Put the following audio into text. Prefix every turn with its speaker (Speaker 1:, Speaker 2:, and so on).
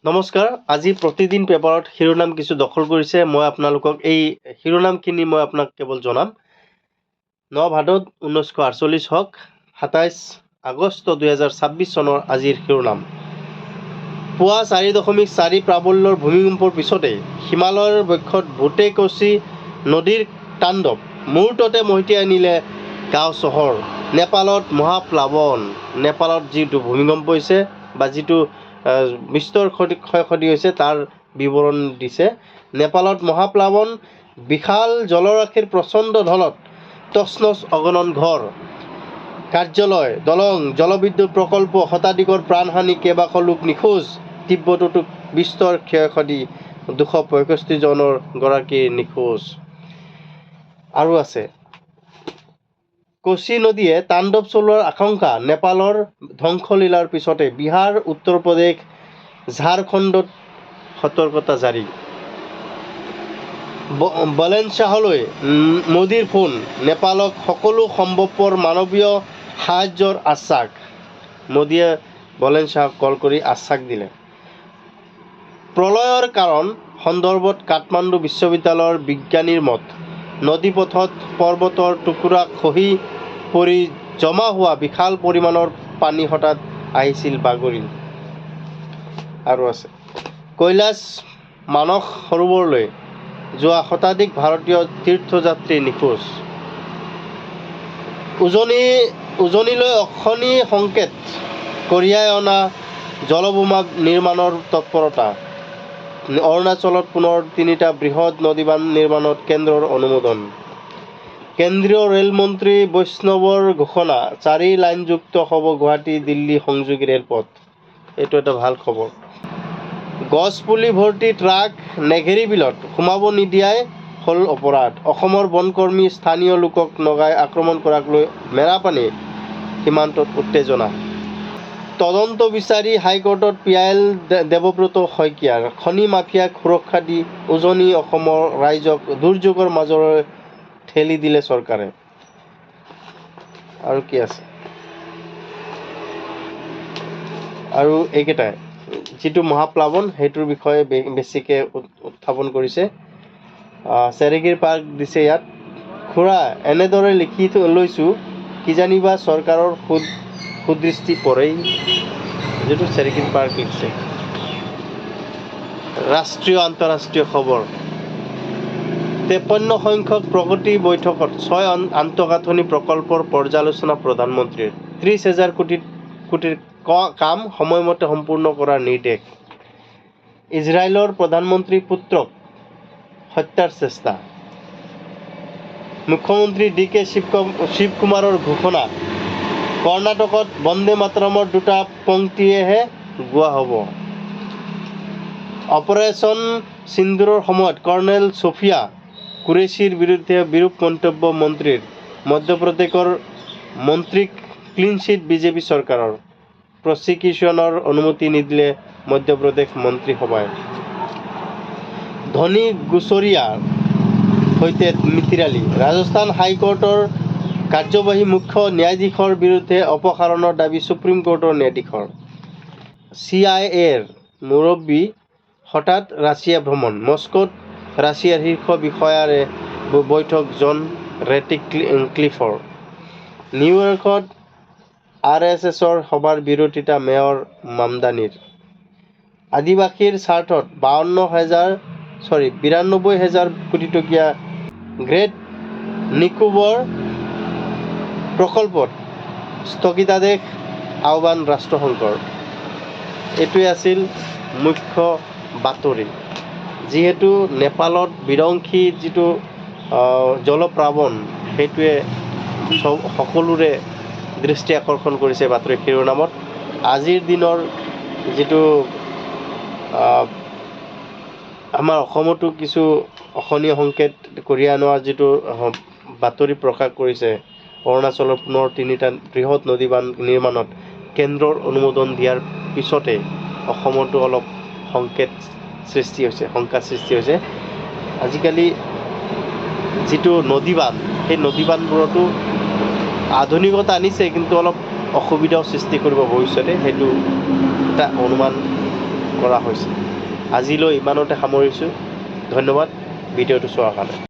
Speaker 1: নমস্কাৰ। আজি প্ৰতিদিন পেপাৰত শিৰোনাম কিছু দখল কৰিছে। মই আপোনালোকক এই শিৰোনামখিনি মই আপোনাক কেৱল জনাম। 9 ভাদ 1948 হওক 27 আগষ্ট 2026 চনৰ আজিৰ শিৰোনাম। পুৱা 4.4 প্ৰাবল্যৰ ভূমিকম্পৰ পিছতে হিমালয়ৰ বক্ষত ভূতে-কচি নদীৰ তাণ্ডৱ মুহূৰ্ততে মহতিয়াই আনিলে গাঁও চহৰ। নেপালত মহাপ্লাৱন। নেপালত যিটো ভূমিকম্প হৈছে বা যিটো বিস্তৰ ক্ষয়ক্ষতি হৈছে তাৰ বিৱৰণ দিছে। নেপালত মহাপ্লাৱন, বিশাল জলৰাশিৰ প্ৰচণ্ড ঢলত তছনছ অগণন ঘৰ, কাৰ্যালয়, দলং, জলবিদ্যুৎ প্ৰকল্প, শতাধিকৰ প্ৰাণহানি, কেইবাশ লোক নিখোজ। তিব্বততো বিস্তৰ ক্ষয়ক্ষতি, 265 জনৰ গৰাকী নিখোজ। আৰু আছে, কোচি নদীয়ে তাণ্ডৱ চলোৱাৰ আশংকা। নেপালৰ ধ্বংসলীলাৰ পিছতে বিহাৰ, উত্তৰ প্ৰদেশ, ঝাৰখণ্ডত সতৰ্কতা জাৰি। বলেনশ্বাহলৈ মোদীৰ ফোন, নেপালক সকলো সম্ভৱপৰ মানৱীয় সাহায্যৰ আশ্বাস। মোদীয়ে বলেনশ্বাহক কল কৰি আশ্বাস দিলে। প্ৰলয়ৰ কাৰণ সন্দৰ্ভত কাঠমাণ্ডু বিশ্ববিদ্যালয়ৰ বিজ্ঞানীৰ মত, নদীপথত পৰ্বতৰ টুকুৰা খহি পৰি জমা হোৱা বিশাল পৰিমাণৰ পানী হঠাৎ আহিছিল বাগৰি। আৰু আছে, কৈলাশ মানস সৰোবৰলৈ যোৱা শতাধিক ভাৰতীয় তীৰ্থযাত্ৰী নিখোজ। উজনিলৈ অশনি সংকেত কঢ়িয়াই অনা জলবোমা নিৰ্মাণৰ তৎপৰতা। অৰুণাচলত পুনৰ 3টা বৃহৎ নদীবান্ধ নিৰ্মাণত কেন্দ্ৰৰ অনুমোদন। কেন্দ্ৰীয় ৰেলমন্ত্ৰী বৈষ্ণৱৰ ঘোষণা, 4 লাইনযুক্ত হ'ব গুৱাহাটী-দিল্লী সংযোগী ৰেলপথ। এইটো এটা ভাল খবৰ। গছপুলি ভৰ্তি ট্ৰাক নেঘেৰী বিলত সোমাব নিদিয়াই হ'ল অপৰাধ। অসমৰ বনকৰ্মী স্থানীয় লোকক নগাই আক্ৰমণ কৰাক লৈ মেৰাপানী সীমান্তত উত্তেজনা। তদন্ত বিচাৰি হাইকোৰ্টত পিয়াইল দেৱব্ৰত শইকীয়াৰ। খনি মাফিয়াক সুৰক্ষা দি উজনি অসমৰ ৰাইজক দুৰ্যোগৰ মাজলৈ ঠেলি দিলে চৰকাৰে। আৰু কি আছে? আৰু এইকেইটাই যিটো মহাপ্লাৱন সেইটোৰ বিষয়ে বেছিকৈ উত্থাপন কৰিছে। চেৰেগীৰ পাৰ্ক দিছে ইয়াত। খুৰা, এনেদৰে লিখি লৈছোঁ কিজানিবা চৰকাৰৰ সুদৃষ্টি পৰেই। যিটো চেৰেগীৰ পাৰ্ক লিখিছে। ৰাষ্ট্ৰীয় আন্তঃৰাষ্ট্ৰীয় খবৰ। 53 সংখ্যক প্ৰগতি বৈঠকত 6 আন্তঃগাঁথনি প্ৰকল্পৰ পৰ্যালোচনা প্ৰধানমন্ত্ৰীৰ। 30,000 কোটিৰ কাম সময়মতে সম্পূৰ্ণ কৰাৰ নিৰ্দেশ। ইজৰাইলৰ প্ৰধানমন্ত্ৰীৰ পুত্ৰক হত্যাৰ চেষ্টা। মুখ্যমন্ত্ৰী DK শিৱকুমাৰৰ ঘোষণা, কৰ্ণাটকত বন্দে মাতৰমৰ 2টা পংক্তিয়েহে গোৱা হ'ব। অপাৰেশ্যন সিন্দুৰৰ সময়ত কৰ্ণেল ছফিয়া কুৰেশ্বীৰ বিৰুদ্ধে বিৰূপ মন্তব্য মন্ত্ৰীৰ। মধ্যপ্ৰদেশৰ মন্ত্ৰীক ক্লিনচিট বিজেপি চৰকাৰৰ। প্ৰচিকিউশ্যনৰ অনুমতি নিদিলে মধ্যপ্ৰদেশ মন্ত্ৰীসভাই। ধনী গুচৰীয়াৰ সৈতে মিতিৰালি। ৰাজস্থান হাইকোৰ্টৰ কাৰ্যবাহী মুখ্য ন্যায়াধীশৰ বিৰুদ্ধে অপসাৰণৰ দাবী সুপ্ৰিম কোৰ্টৰ ন্যায়াধীশৰ। CIA-ৰ মুৰব্বী হঠাৎ ৰাছিয়া ভ্ৰমণ। মস্কোত ৰাছিয়াৰ শীৰ্ষ বিষয়াৰে বৈঠক জন ৰেটিক্লিফৰ। নিউয়ৰ্কত RSSৰ সভাৰ বিৰোধিতা মেয়ৰ মামদানিৰ। আদিবাসীৰ স্বাৰ্থত 92,000 কোটি টকীয়া গ্ৰেট নিকোবৰ প্ৰকল্পত স্থগিতাদেশ আহ্বান ৰাষ্ট্ৰসংঘৰ। এইটোৱে আছিল মুখ্য বাতৰি। যিহেতু নেপালত বিধ্বংসী যিটো জলপ্লাৱন সেইটোৱে সকলোৰে দৃষ্টি আকৰ্ষণ কৰিছে বাতৰি শিৰোনামত। আজিৰ দিনৰ যিটো আমাৰ অসমতো কিছু অশনীয় সংকেত কঢ়িয়াই অনাৰ যিটো বাতৰি প্ৰকাশ কৰিছে, অৰুণাচলৰ পুনৰ 3টা বৃহৎ নদীবান্ধ নিৰ্মাণত কেন্দ্ৰৰ অনুমোদন দিয়াৰ পিছতে অসমতো অলপ শংকাৰ সৃষ্টি হৈছে। আজিকালি যিটো নদীবান্ধ সেই নদীবান্ধবোৰতো আধুনিকতা আনিছে, কিন্তু অলপ অসুবিধাও সৃষ্টি কৰিব ভৱিষ্যতে। সেইটো এটা অনুমান কৰা হৈছে। আজিলৈ ইমানতে সামৰিছোঁ। ধন্যবাদ ভিডিঅ'টো চোৱাৰ কাৰণে।